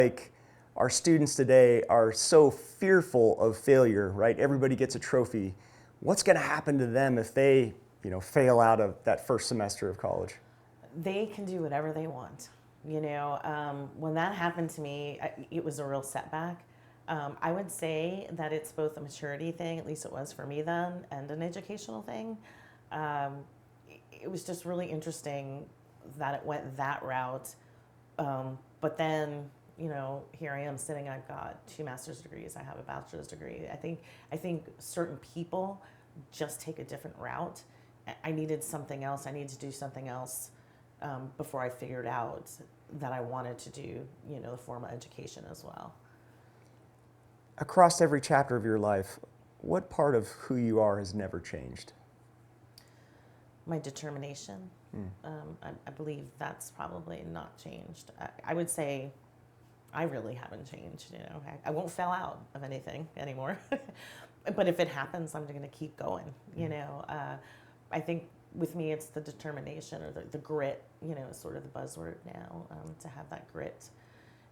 Like our students today are so fearful of failure, right? Everybody gets a trophy. What's going to happen to them if they, fail out of that first semester of college? They can do whatever they want. When that happened to me, it was a real setback. I would say that it's both a maturity thing, at least it was for me then, and an educational thing. Um, it was just really interesting that it went that route. But then, here I am sitting. I've got 2 master's degrees. I have a bachelor's degree. I think certain people just take a different route. I needed something else. I needed to do something else before I figured out that I wanted to do, the formal education as well. Across every chapter of your life, what part of who you are has never changed? My determination. I believe that's probably not changed. I would say I really haven't changed. I won't fail out of anything anymore. But if it happens, I'm going to keep going. I think with me, it's the determination or the grit. Is sort of the buzzword now. To have that grit,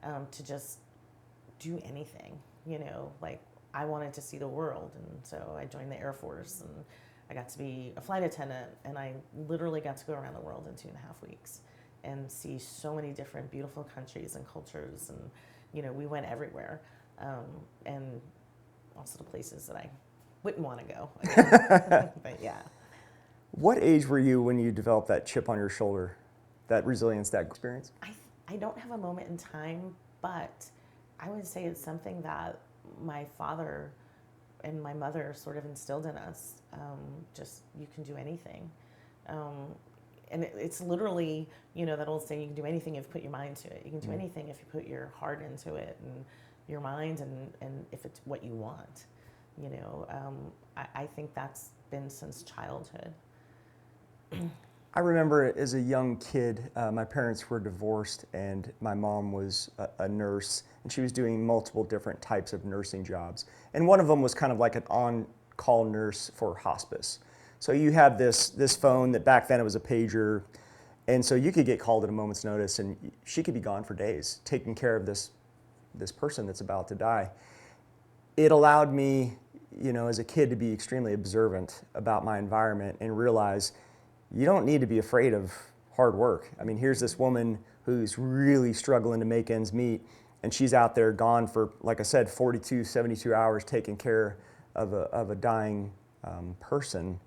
to just do anything. Like I wanted to see the world, and so I joined the Air Force, and I got to be a flight attendant, and I literally got to go around the world in 2.5 weeks and see so many different beautiful countries and cultures, and we went everywhere, and also the places that I wouldn't want to go again. But yeah. What age were you when you developed that chip on your shoulder, that resilience, that experience? I don't have a moment in time, but I would say it's something that my father and my mother sort of instilled in us. Just you can do anything. And it's literally, that old saying, you can do anything if you put your mind to it. You can do anything if you put your heart into it and your mind and if it's what you want. I think that's been since childhood. I remember as a young kid, my parents were divorced, and my mom was a nurse, and she was doing multiple different types of nursing jobs. And one of them was kind of like an on-call nurse for hospice. So you have this phone that back then it was a pager, and so you could get called at a moment's notice, and she could be gone for days, taking care of this person that's about to die. It allowed me, as a kid, to be extremely observant about my environment and realize you don't need to be afraid of hard work. I mean, here's this woman who's really struggling to make ends meet, and she's out there gone for, like I said, 42, 72 hours taking care of a dying person.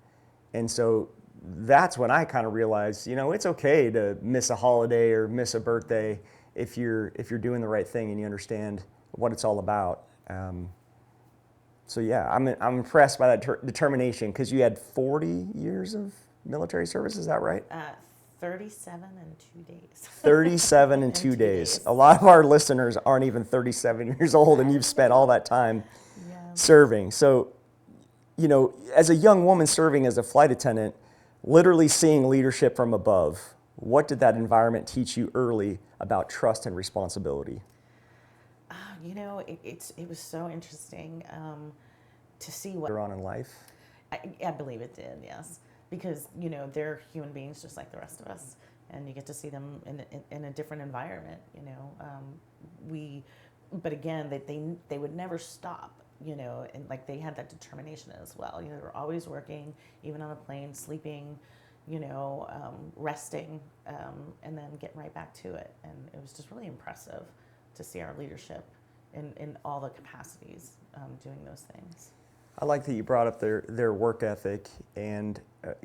And so that's when I kind of realized, it's okay to miss a holiday or miss a birthday if you're doing the right thing and you understand what it's all about. So yeah, I'm impressed by that determination, because you had 40 years of military service, is that right? 37 and 2 days. 37 and 2 days. A lot of our listeners aren't even 37 years old, and you've spent all that time serving. So, as a young woman serving as a flight attendant, literally seeing leadership from above, what did that environment teach you early about trust and responsibility? It was so interesting to see what Later on in life? I believe it did, yes. Because, they're human beings just like the rest of us. And you get to see them in a different environment, But again, they would never stop, and like they had that determination as well. They were always working, even on a plane, sleeping, resting, and then getting right back to it. And it was just really impressive to see our leadership in all the capacities doing those things. I like that you brought up their work ethic, and right